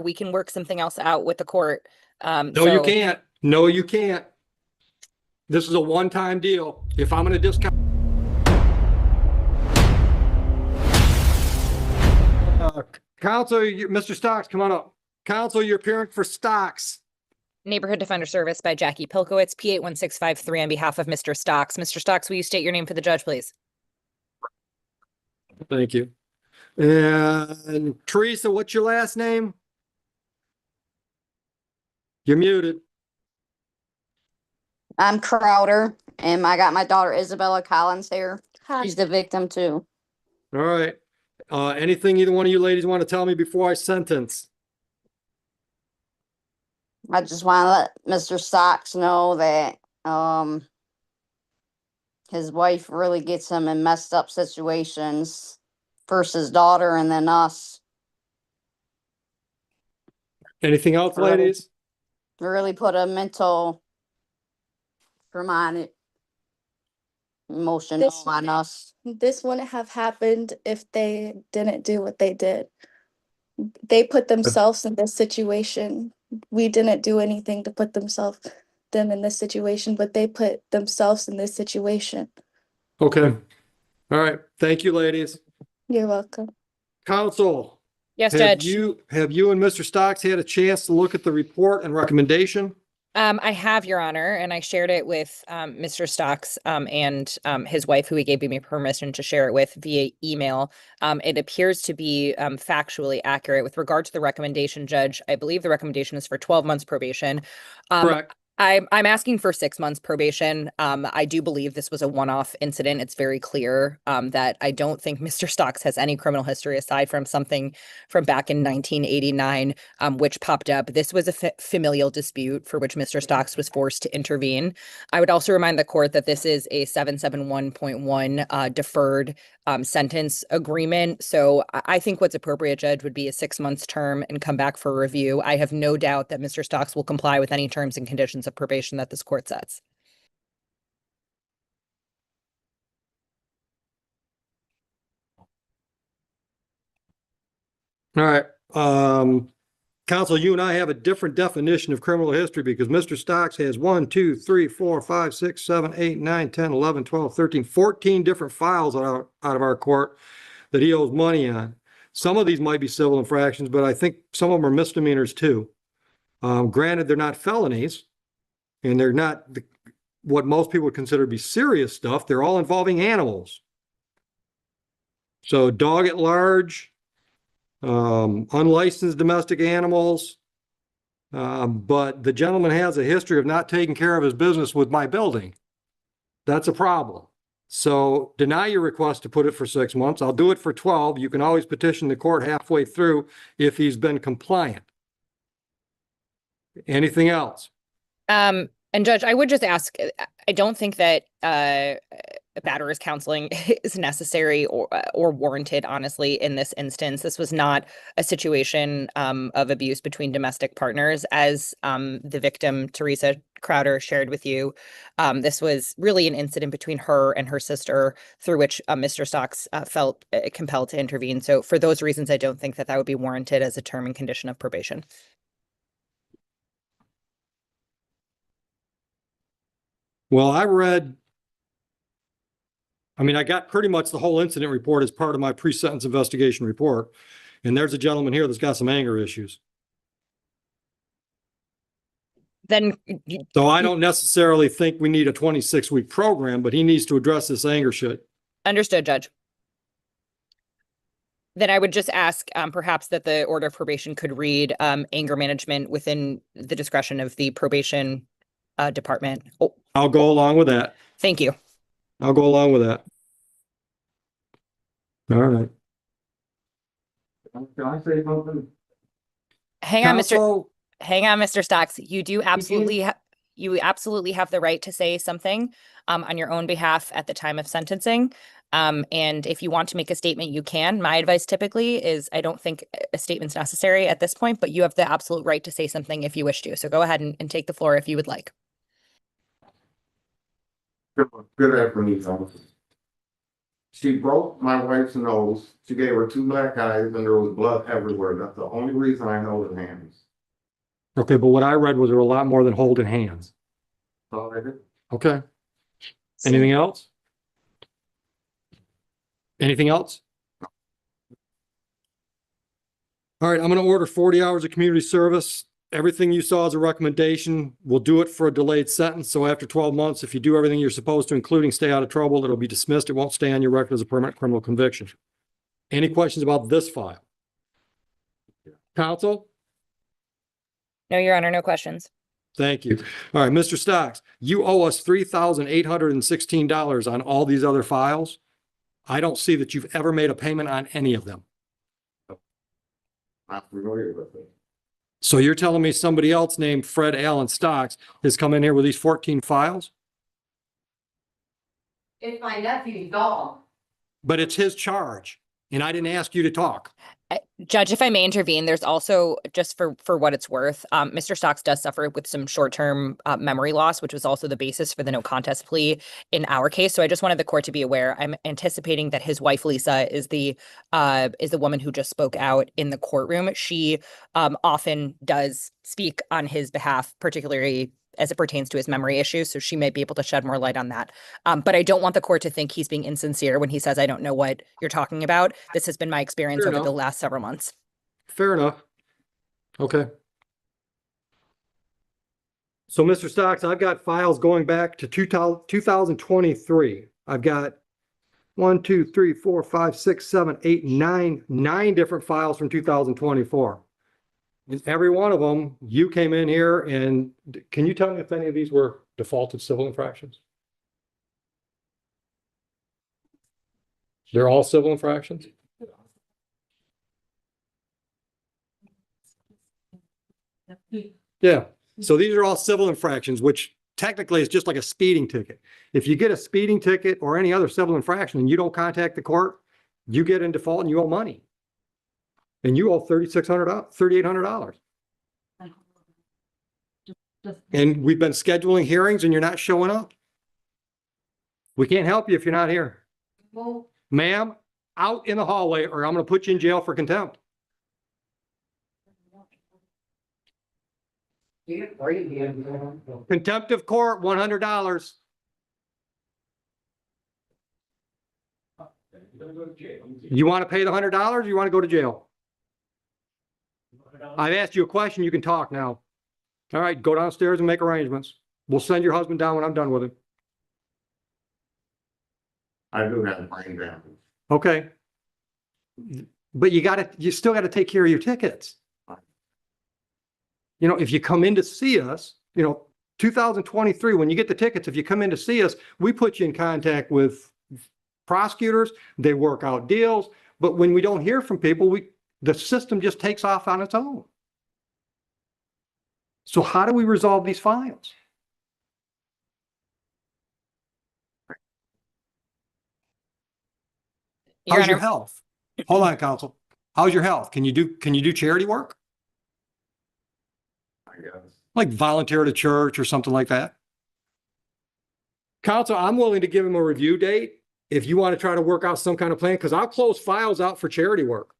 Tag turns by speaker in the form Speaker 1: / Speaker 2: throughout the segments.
Speaker 1: we can work something else out with the court.
Speaker 2: No, you can't. No, you can't. This is a one-time deal. If I'm going to discount. Counsel, Mr. Stocks, come on up. Counsel, you're appearing for Stocks.
Speaker 1: Neighborhood Defender Service by Jackie Pilkowitz, P81653 on behalf of Mr. Stocks. Mr. Stocks, will you state your name for the judge, please?
Speaker 2: Thank you. And Teresa, what's your last name? You're muted.
Speaker 3: I'm Crowder, and I got my daughter Isabella Collins here. She's the victim too.
Speaker 2: All right. Anything either one of you ladies want to tell me before I sentence?
Speaker 3: I just want to let Mr. Stocks know that his wife really gets him in messed up situations. First his daughter and then us.
Speaker 2: Anything else, ladies?
Speaker 3: Really put a mental emotion on us.
Speaker 4: This wouldn't have happened if they didn't do what they did. They put themselves in this situation. We didn't do anything to put them in this situation, but they put themselves in this situation.
Speaker 2: Okay. All right. Thank you, ladies.
Speaker 4: You're welcome.
Speaker 2: Counsel.
Speaker 1: Yes, Judge.
Speaker 2: Have you and Mr. Stocks had a chance to look at the report and recommendation?
Speaker 1: I have, Your Honor, and I shared it with Mr. Stocks and his wife, who he gave me permission to share it with via email. It appears to be factually accurate with regard to the recommendation, Judge. I believe the recommendation is for 12 months probation.
Speaker 2: Correct.
Speaker 1: I'm asking for 6 months probation. I do believe this was a one-off incident. It's very clear that I don't think Mr. Stocks has any criminal history aside from something from back in 1989, which popped up. This was a familial dispute for which Mr. Stocks was forced to intervene. I would also remind the court that this is a 771.1 deferred sentence agreement. So I think what's appropriate, Judge, would be a 6 months term and come back for review. I have no doubt that Mr. Stocks will comply with any terms and conditions of probation that this court sets.
Speaker 2: All right. Counsel, you and I have a different definition of criminal history because Mr. Stocks has 1, 2, 3, 4, 5, 6, 7, 8, 9, 10, 11, 12, 13, 14 different files out of our court that he owes money on. Some of these might be civil infractions, but I think some of them are misdemeanors too. Granted, they're not felonies and they're not what most people would consider to be serious stuff. They're all involving animals. So dog at large, unlicensed domestic animals. But the gentleman has a history of not taking care of his business with my building. That's a problem. So deny your request to put it for 6 months. I'll do it for 12. You can always petition the court halfway through if he's been compliant. Anything else?
Speaker 1: And Judge, I would just ask, I don't think that batterer's counseling is necessary or warranted, honestly, in this instance. This was not a situation of abuse between domestic partners, as the victim, Teresa Crowder, shared with you. This was really an incident between her and her sister through which Mr. Stocks felt compelled to intervene. So for those reasons, I don't think that that would be warranted as a term and condition of probation.
Speaker 2: Well, I got pretty much the whole incident report as part of my pre-sentence investigation report. And there's a gentleman here that's got some anger issues.
Speaker 1: Then
Speaker 2: So I don't necessarily think we need a 26-week program, but he needs to address this anger shit.
Speaker 1: Understood, Judge. Then I would just ask perhaps that the order of probation could read anger management within the discretion of the probation department. Oh,
Speaker 2: I'll go along with that.
Speaker 1: thank you.
Speaker 2: I'll go along with that. All right. Can I say something?
Speaker 1: Hang on,
Speaker 2: Counsel,
Speaker 1: Mr. Stocks. You do absolutely have the right to say something on your own behalf at the time of sentencing. And if you want to make a statement, you can. My advice typically is I don't think a statement's necessary at this point, but you have the absolute right to say something if you wish to. So go ahead and take the floor if you would like.
Speaker 5: Good afternoon, fellas. She broke my wife's nose. She gave her 2 black eyes and there was blood everywhere. That's the only reason I held her hands.
Speaker 2: Okay, but what I read was there were a lot more than holding hands.
Speaker 5: That's all I did.
Speaker 2: Okay. Anything else? Anything else? All right, I'm gonna order 40 hours of community service. Everything you saw is a recommendation. We'll do it for a delayed sentence. So after 12 months, if you do everything you're supposed to, including stay out of trouble, it'll be dismissed. It won't stay on your record as a permanent criminal conviction. Any questions about this file? Counsel?
Speaker 1: No, Your Honor, no questions.
Speaker 2: Thank you. All right, Mr. Stocks, you owe us $3,816 on all these other files. I don't see that you've ever made a payment on any of them.
Speaker 5: Not familiar with it.
Speaker 2: So you're telling me somebody else named Fred Allen Stocks has come in here with these 14 files?
Speaker 6: It's my nephew's dog.
Speaker 2: But it's his charge, and I didn't ask you to talk.
Speaker 1: Judge, if I may intervene, there's also, just for what it's worth, Mr. Stocks does suffer with some short-term memory loss, which was also the basis for the no contest plea in our case. So I just wanted the court to be aware. I'm anticipating that his wife, Lisa, is the woman who just spoke out in the courtroom. She often does speak on his behalf, particularly as it pertains to his memory issues. So she may be able to shed more light on that. But I don't want the court to think he's being insincere when he says, I don't know what you're talking about. This has been my experience
Speaker 2: Fair
Speaker 1: over the
Speaker 2: enough.
Speaker 1: last several months.
Speaker 2: Fair enough. Okay. So, Mr. Stocks, I've got files going back to 2023. I've got 1, 2, 3, 4, 5, 6, 7, 8, 9 different files from 2024. In every one of them, you came in here and can you tell me if any of these were defaulted civil infractions? They're all civil infractions? Yeah, so these are all civil infractions, which technically is just like a speeding ticket. If you get a speeding ticket or any other civil infraction and you don't contact the court, you get in default and you owe money. And you owe $3,800. And we've been scheduling hearings and you're not showing up. We can't help you if you're not here.
Speaker 6: Well,
Speaker 2: Ma'am, out in the hallway or I'm gonna put you in jail for contempt. Contempt of court, $100. You want to pay the $100 or you want to go to jail? I've asked you a question. You can talk now. All right, go downstairs and make arrangements. We'll send your husband down when I'm done with him.
Speaker 5: I do have brain damage.
Speaker 2: Okay. But you still gotta take care of your tickets. You know, if you come in to see us, 2023, when you get the tickets, if you come in to see us, we put you in contact with prosecutors, they work out deals. But when we don't hear from people, the system just takes off on its own. So how do we resolve these files? How's your health? Hold on, counsel. How's your health? Can you do charity work?
Speaker 5: I guess.
Speaker 2: Like volunteer at a church or something like that? Counsel, I'm willing to give him a review date if you want to try to work out some kind of plan, because I'll close files out for charity work.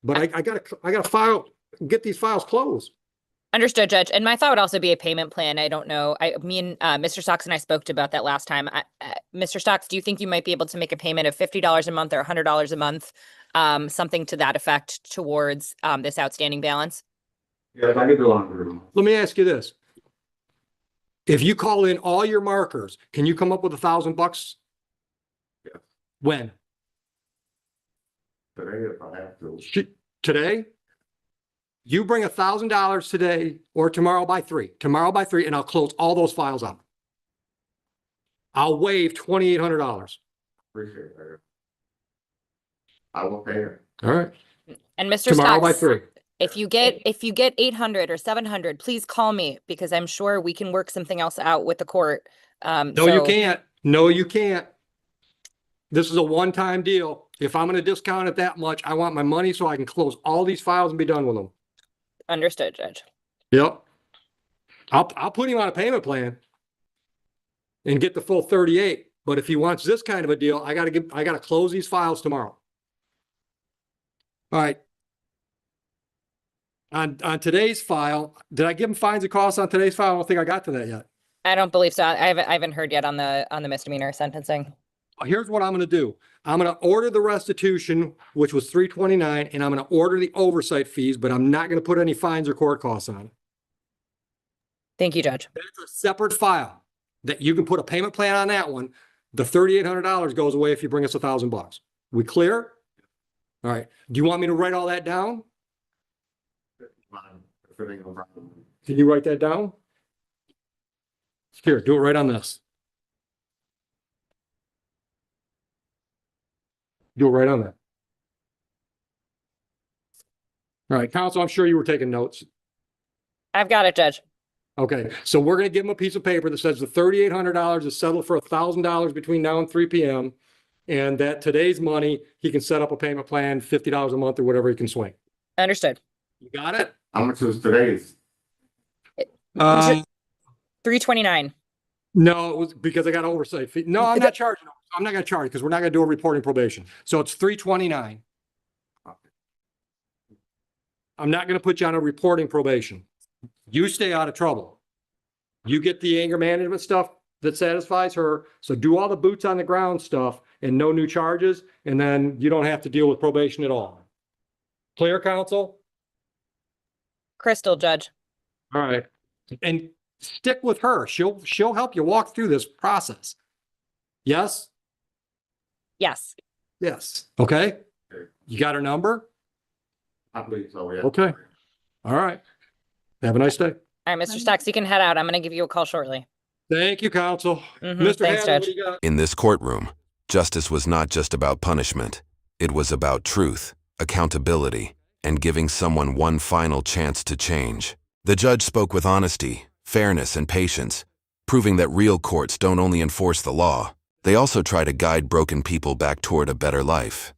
Speaker 2: But I gotta get these files closed.
Speaker 1: Understood, Judge. And my thought would also be a payment plan. I don't know. Mr. Stocks and I spoke about that last time. Mr. Stocks, do you think you might be able to make a payment of $50 a month or $100 a month, something to that effect towards this outstanding balance?
Speaker 5: Yes, I get the laundry room.
Speaker 2: Let me ask you this. If you call in all your markers, can you come up with $1,000?
Speaker 5: Yes.
Speaker 2: When?
Speaker 5: Today, if I have to.
Speaker 2: Today? You bring $1,000 today or tomorrow by 3. Tomorrow by 3, and I'll close all those files up. I'll waive $2,800.
Speaker 5: Appreciate that. I will pay it.
Speaker 2: All right.
Speaker 1: And Mr.
Speaker 2: Tomorrow by
Speaker 1: Stocks,
Speaker 2: 3.
Speaker 1: if you get 800 or 700, please call me because I'm sure we can work something else out with the court.
Speaker 2: No, you can't. No, you can't. This is a one-time deal. If I'm going to discount it that much, I want my money so I can close all these files and be done with them.
Speaker 1: Understood, Judge.
Speaker 2: Yep. I'll put him on a payment plan and get the full 38. But if he wants this kind of a deal, I gotta close these files tomorrow. All right. On today's file, did I give him fines and costs on today's file? I don't think I got to that yet.
Speaker 1: I don't believe so. I haven't heard yet on the misdemeanor sentencing.
Speaker 2: Here's what I'm gonna do. I'm gonna order the restitution, which was $329, and I'm gonna order the oversight fees, but I'm not gonna put any fines or court costs on it.
Speaker 1: Thank you, Judge.
Speaker 2: That's a separate file that you can put a payment plan on that one. The $3,800 goes away if you bring us $1,000. We clear? All right. Do you want me to write all that down?
Speaker 5: If it ain't no problem.
Speaker 2: Can you write that down? Here, do it right on this. Do it right on that. All right, counsel, I'm sure you were taking notes.
Speaker 1: I've got it, Judge.
Speaker 2: Okay, so we're gonna give him a piece of paper that says the $3,800 is settled for $1,000 between now and 3 p.m. And that today's money, he can set up a payment plan, $50 a month or whatever he can swing.
Speaker 1: Understood.
Speaker 2: You got it?
Speaker 5: How much was today's?
Speaker 1: $329.
Speaker 2: No, it was because I got oversight fee. No, I'm not charging. I'm not gonna charge because we're not gonna do a reporting probation. So it's $329. I'm not gonna put you on a reporting probation. You stay out of trouble. You get the anger management stuff that satisfies her. So do all the boots on the ground stuff and no new charges. And then you don't have to deal with probation at all. Clear, counsel?
Speaker 1: Crystal, Judge.
Speaker 2: All right. And stick with her. She'll help you walk through this process. Yes?
Speaker 1: Yes.
Speaker 2: Yes. Okay. You got her number?
Speaker 5: I believe so, yeah.
Speaker 2: Okay. All right. Have a nice day.
Speaker 1: All right, Mr. Stocks, you can head out. I'm going to give you a call shortly.
Speaker 2: Thank you, counsel.
Speaker 1: Thanks,
Speaker 2: Hadley, what
Speaker 1: Judge.
Speaker 2: do you got?
Speaker 7: In this courtroom, justice was not just about punishment. It was about truth, accountability, and giving someone one final chance to change. The judge spoke with honesty, fairness, and patience, proving that real courts don't only enforce the law, they also try to guide broken people back toward a better life.